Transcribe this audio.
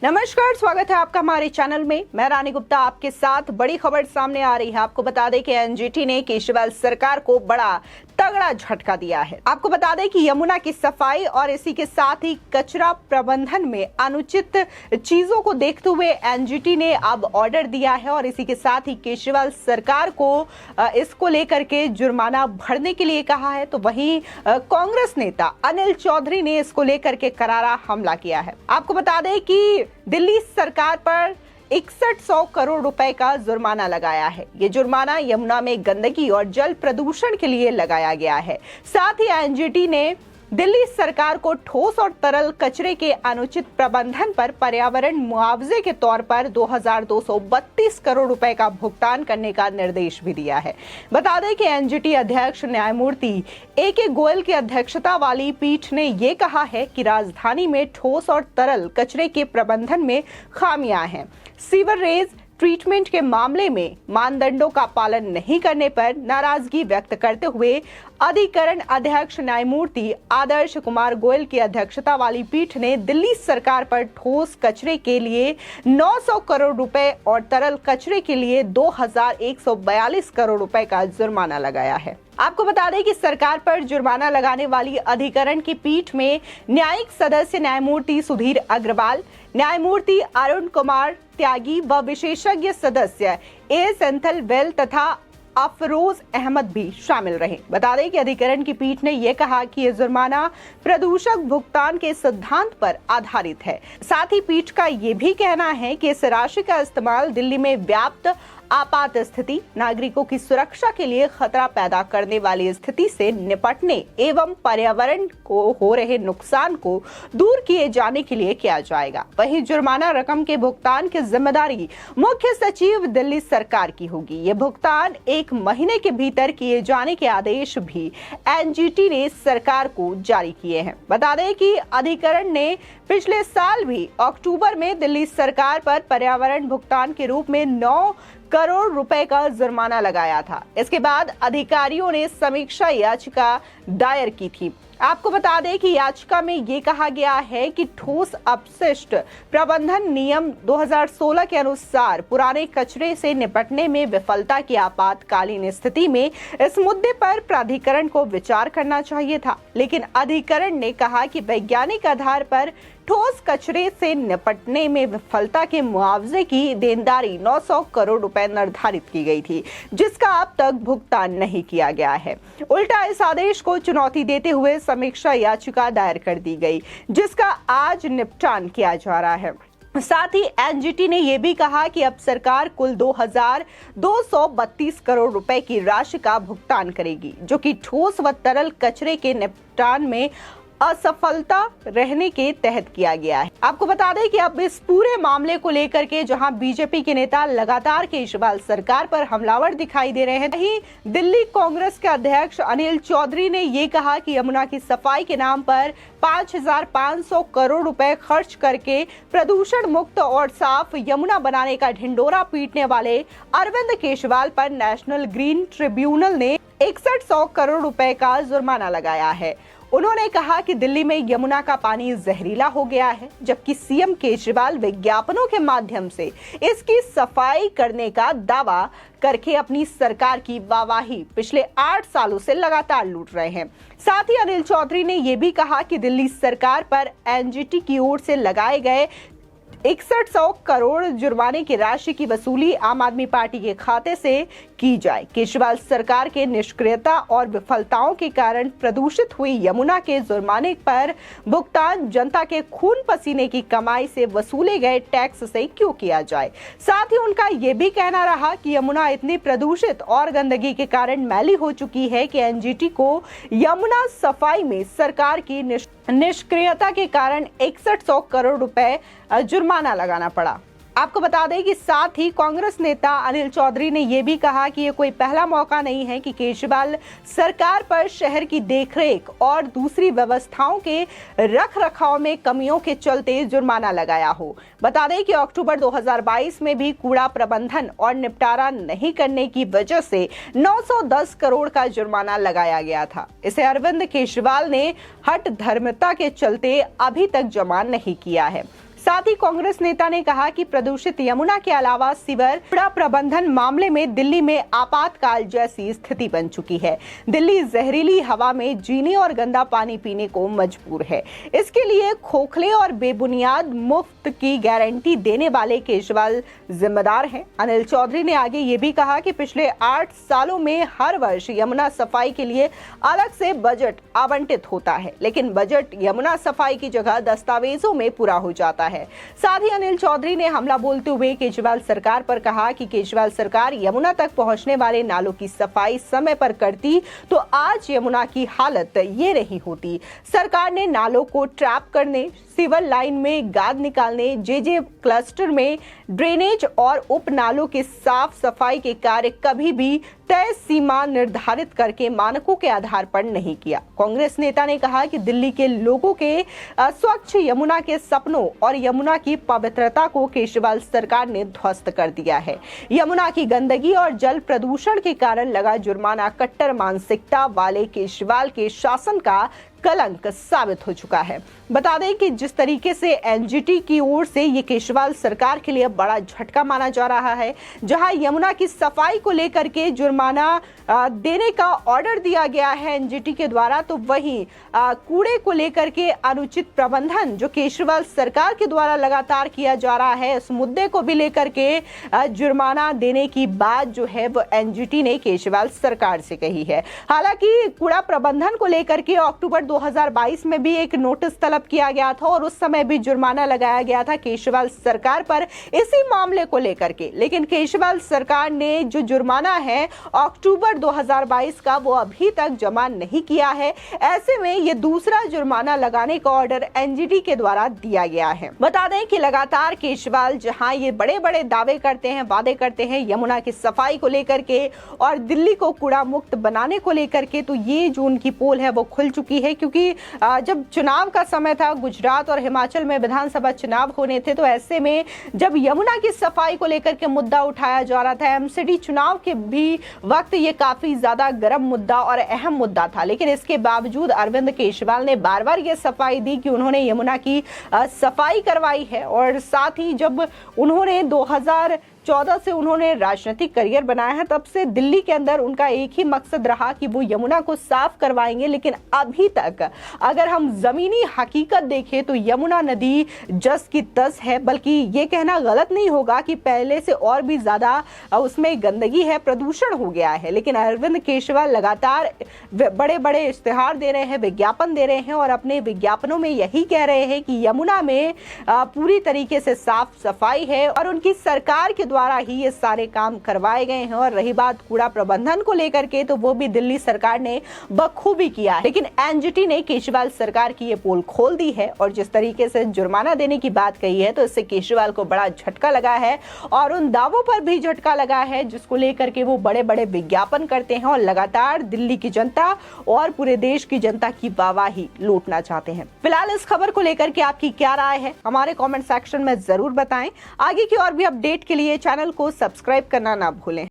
नमस्कार, स्वागत है आपका हमारे चैनल में। मैं रानी गुप्ता आपके साथ। बड़ी खबर सामने आ रही है। आपको बता दें कि एनजीटी ने केजरीवाल सरकार को बड़ा तगड़ा झटका दिया है। आपको बता दें कि यमुना की सफाई और इसी के साथ ही कचरा प्रबंधन में अनुचित चीजों को देखते हुए एनजीटी ने अब ऑर्डर दिया है और इसी के साथ ही केजरीवाल सरकार को इसको लेकर के जुर्माना भरने के लिए कहा है। तो वहीं कांग्रेस नेता अनिल चौधरी ने इसको लेकर के करारा हमला किया है। आपको बता दें कि दिल्ली सरकार पर 6100 करोड़ रुपए का जुर्माना लगाया है। ये जुर्माना यमुना में गंदगी और जल प्रदूषण के लिए लगाया गया है। साथ ही एनजीटी ने दिल्ली सरकार को ठोस और तरल कचरे के अनुचित प्रबंधन पर पर्यावरण मुआवजे के तौर पर 2232 करोड़ रुपए का भुगतान करने का निर्देश भी दिया है। बता दें कि एनजीटी अध्यक्ष न्यायमूर्ति ए.के. गोयल की अध्यक्षता वाली पीठ ने ये कहा है कि राजधानी में ठोस और तरल कचरे के प्रबंधन में खामियां हैं। सीवरेज ट्रीटमेंट के मामले में मानदंडों का पालन नहीं करने पर नाराजगी व्यक्त करते हुए अधिकरण अध्यक्ष न्यायमूर्ति आदर्श कुमार गोयल की अध्यक्षता वाली पीठ ने दिल्ली सरकार पर ठोस कचरे के लिए 900 करोड़ रुपए और तरल कचरे के लिए 2142 करोड़ रुपए का जुर्माना लगाया है। आपको बता दें कि सरकार पर जुर्माना लगाने वाली अधिकरण की पीठ में न्यायिक सदस्य न्यायमूर्ति सुधीर अग्रवाल, न्यायमूर्ति अरुण कुमार त्यागी व विशेषज्ञ सदस्य ए सेंथल वेल तथा अफरोज अहमद भी शामिल रहे। बता दें कि अधिकरण की पीठ ने यह कहा कि यह जुर्माना प्रदूषक भुगतान के सिद्धांत पर आधारित है। साथ ही पीठ का यह भी कहना है कि इस राशि का इस्तेमाल दिल्ली में व्याप्त आपात स्थिति, नागरिकों की सुरक्षा के लिए खतरा पैदा करने वाली स्थिति से निपटने एवं पर्यावरण को हो रहे नुकसान को दूर किए जाने के लिए किया जाएगा। वहीं जुर्माना रकम के भुगतान की जिम्मेदारी मुख्य सचिव दिल्ली सरकार की होगी। ये भुगतान 1 महीने के भीतर किए जाने के आदेश भी एनजीटी ने सरकार को जारी किए हैं। बता दें कि अधिकरण ने पिछले साल भी अक्टूबर में दिल्ली सरकार पर पर्यावरण भुगतान के रूप में 9 करोड़ रुपए का जुर्माना लगाया था। इसके बाद अधिकारियों ने समीक्षा याचिका दायर की थी। आपको बता दें कि याचिका में ये कहा गया है कि ठोस अपशिष्ट प्रबंधन नियम 2016 के अनुसार पुराने कचरे से निपटने में विफलता की आपातकालीन स्थिति में इस मुद्दे पर प्राधिकरण को विचार करना चाहिए था, लेकिन अधिकरण ने कहा कि वैज्ञानिक आधार पर ठोस कचरे से निपटने में विफलता के मुआवजे की देनदारी 900 करोड़ रुपए निर्धारित की गई थी, जिसका अब तक भुगतान नहीं किया गया है। उल्टा इस आदेश को चुनौती देते हुए समीक्षा याचिका दायर कर दी गई, जिसका आज निपटान किया जा रहा है। साथ ही एनजीटी ने यह भी कहा कि अब सरकार कुल 2232 करोड़ रुपए की राशि का भुगतान करेगी, जो कि ठोस व तरल कचरे के निपटान में असफलता रहने के तहत किया गया है। आपको बता दें कि अब इस पूरे मामले को लेकर के जहां बीजेपी के नेता लगातार केजरीवाल सरकार पर हमलावर दिखाई दे रहे हैं, वहीं दिल्ली कांग्रेस के अध्यक्ष अनिल चौधरी ने ये कहा कि यमुना की सफाई के नाम पर 5500 करोड़ रुपए खर्च करके प्रदूषण मुक्त और साफ यमुना बनाने का ढिंडोरा पीटने वाले अरविंद केजरीवाल पर नेशनल ग्रीन ट्रिब्यूनल ने 6100 करोड़ रुपए का जुर्माना लगाया है। उन्होंने कहा कि दिल्ली में यमुना का पानी जहरीला हो गया है, जबकि सीएम केजरीवाल विज्ञापनों के माध्यम से इसकी सफाई करने का दावा करके अपनी सरकार की वाहवाही पिछले 8 सालों से लगातार लूट रहे हैं। साथ ही अनिल चौधरी ने यह भी कहा कि दिल्ली सरकार पर एनजीटी की ओर से लगाए गए 6100 करोड़ जुर्माने की राशि की वसूली आम आदमी पार्टी के खाते से की जाए। केजरीवाल सरकार के निष्क्रियता और विफलताओं के कारण प्रदूषित हुई यमुना के जुर्माने पर भुगतान जनता के खून पसीने की कमाई से वसूले गए टैक्स से क्यों किया जाए। साथ ही उनका यह भी कहना रहा कि यमुना इतनी प्रदूषित और गंदगी के कारण मैली हो चुकी है कि एनजीटी को यमुना सफाई में सरकार की निष्क्रियता के कारण 6100 करोड़ रुपए जुर्माना लगाना पड़ा। आपको बता दें कि साथ ही कांग्रेस नेता अनिल चौधरी ने यह भी कहा कि यह कोई पहला मौका नहीं है कि केजरीवाल सरकार पर शहर की देखरेख और दूसरी व्यवस्थाओं के रखरखाव में कमियों के चलते जुर्माना लगाया हो। बता दें कि अक्टूबर 2022 में भी कूड़ा प्रबंधन और निपटारा नहीं करने की वजह से 910 करोड़ का जुर्माना लगाया गया था। इसे अरविंद केजरीवाल ने हठ धर्मता के चलते अभी तक जमा नहीं किया है। साथ ही कांग्रेस नेता ने कहा कि प्रदूषित यमुना के अलावा सीवर कूड़ा प्रबंधन मामले में दिल्ली में आपातकाल जैसी स्थिति बन चुकी है। दिल्ली जहरीली हवा में जीने और गंदा पानी पीने को मजबूर है। इसके लिए खोखले और बेबुनियाद मुफ्त की गारंटी देने वाले केजरीवाल जिम्मेदार हैं। अनिल चौधरी ने आगे ये भी कहा कि पिछले 8 सालों में हर वर्ष यमुना सफाई के लिए अलग से बजट आवंटित होता है, लेकिन बजट यमुना सफाई की जगह दस्तावेजों में पूरा हो जाता है। साथ ही अनिल चौधरी ने हमला बोलते हुए केजरीवाल सरकार पर कहा कि केजरीवाल सरकार यमुना तक पहुंचने वाले नालों की सफाई समय पर करती तो आज यमुना की हालत ये नहीं होती। सरकार ने नालों को ट्रैप करने, सीवर लाइन में गाद निकालने, जेजे क्लस्टर में ड्रेनेज और उप नालों के साफ सफाई के कार्य कभी भी तय सीमा निर्धारित करके मानकों के आधार पर नहीं किया। कांग्रेस नेता ने कहा कि दिल्ली के लोगों के स्वच्छ यमुना के सपनों और यमुना की पवित्रता को केजरीवाल सरकार ने ध्वस्त कर दिया है। यमुना की गंदगी और जल प्रदूषण के कारण लगा जुर्माना कट्टर मानसिकता वाले केजरीवाल के शासन का कलंक साबित हो चुका है। बता दें कि जिस तरीके से एनजीटी की ओर से ये केजरीवाल सरकार के लिए बड़ा झटका माना जा रहा है, जहां यमुना की सफाई को लेकर के जुर्माना देने का ऑर्डर दिया गया है एनजीटी के द्वारा, तो वहीं कूड़े को लेकर के अनुचित प्रबंधन जो केजरीवाल सरकार के द्वारा लगातार किया जा रहा है, इस मुद्दे को भी लेकर के जुर्माना देने की बात जो है वो एनजीटी ने केजरीवाल सरकार से कही है। हालांकि कूड़ा प्रबंधन को लेकर के अक्टूबर 2022 में भी एक नोटिस तलब किया गया था और उस समय भी जुर्माना लगाया गया था केजरीवाल सरकार पर इसी मामले को लेकर के, लेकिन केजरीवाल सरकार ने जो जुर्माना है अक्टूबर 2022 का वो अभी तक जमा नहीं किया है। ऐसे में ये दूसरा जुर्माना लगाने का ऑर्डर एनजीटी के द्वारा दिया गया है। बता दें कि लगातार केजरीवाल जहां ये बड़े बड़े दावे करते हैं, वादे करते हैं यमुना की सफाई को लेकर के और दिल्ली को कूड़ा मुक्त बनाने को लेकर के, तो ये जो उनकी पोल है वो खुल चुकी है। क्योंकि जब चुनाव का समय था, गुजरात और हिमाचल में विधानसभा चुनाव होने थे, तो ऐसे में जब यमुना की सफाई को लेकर के मुद्दा उठाया जा रहा था, एमसीडी चुनाव के भी वक्त ये काफी ज्यादा गर्म मुद्दा और अहम मुद्दा था, लेकिन इसके बावजूद अरविंद केजरीवाल ने बार बार ये सफाई दी कि उन्होंने यमुना की सफाई करवाई है। और साथ ही जब उन्होंने 2014 से उन्होंने राजनीतिक करियर बनाया है, तब से दिल्ली के अंदर उनका एक ही मकसद रहा कि वो यमुना को साफ करवाएंगे। लेकिन अभी तक अगर हम जमीनी हकीकत देखें तो यमुना नदी जस की तस है, बल्कि ये कहना गलत नहीं होगा कि पहले से और भी ज्यादा उसमें गंदगी है, प्रदूषण हो गया है। लेकिन अरविंद केजरीवाल लगातार बड़े बड़े इश्तिहार दे रहे हैं, विज्ञापन दे रहे हैं और अपने विज्ञापनों में यही कह रहे हैं कि यमुना में पूरी तरीके से साफ सफाई है और उनकी सरकार के द्वारा ही ये सारे काम करवाए गए हैं। और रही बात कूड़ा प्रबंधन को लेकर के, तो वो भी दिल्ली सरकार ने बखूबी किया है। लेकिन एनजीटी ने केजरीवाल सरकार की ये पोल खोल दी है और जिस तरीके से जुर्माना देने की बात कही है, तो इससे केजरीवाल को बड़ा झटका लगा है और उन दावों पर भी झटका लगा है जिसको लेकर के वो बड़े बड़े विज्ञापन करते हैं और लगातार दिल्ली की जनता और पूरे देश की जनता की वाहवाही लूटना चाहते हैं। फिलहाल इस खबर को लेकर के आपकी क्या राय है, हमारे कमेंट सेक्शन में जरूर बताएं। आगे की और भी अपडेट के लिए चैनल को सब्सक्राइब करना ना भूलें।